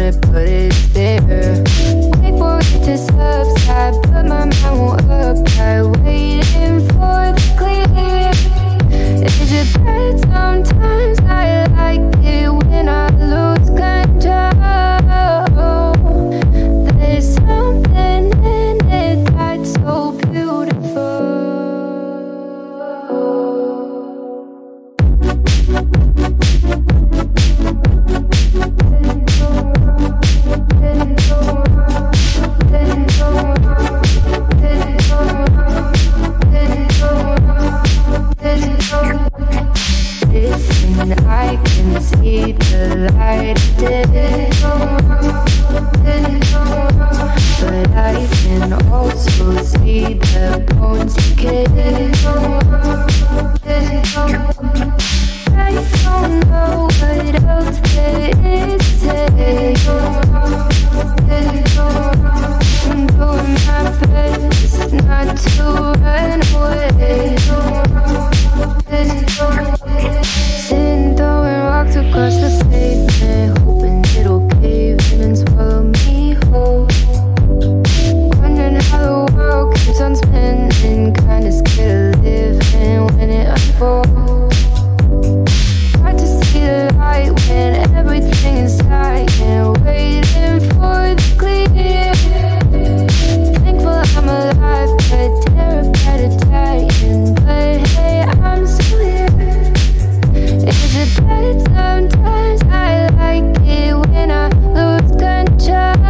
it, but it's there. Wait for it to subside, but my mind won't apply. Waiting for the clear. Is it bad? Sometimes I like it when I lose control. There's something in it that's so beautiful. Listen, I can see the light of day, but I can also see the bones decay. I don't know what else there is to say. I'm doing my best not to run away. Sitting throwing rocks across the pavement, hoping it'll cave in and swallow me whole. Wondering how the world keeps on spinning, kinda scared of living when it unfolds. Hard to see the light when everything is dying, waiting for the clear. Thankful I'm alive, but terrified of dying. But hey, I'm still here. Is it bad? Sometimes I like it when I lose control.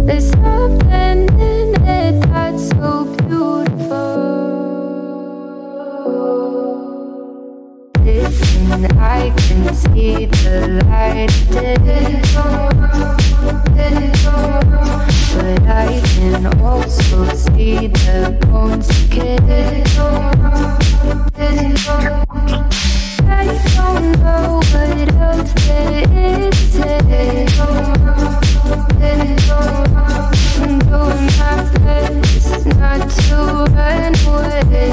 There's something in it that's so beautiful. Listen, I can see the light of day, but I can also see the bones decay. I don't know what else there is to say. I'm doing my best not to run away.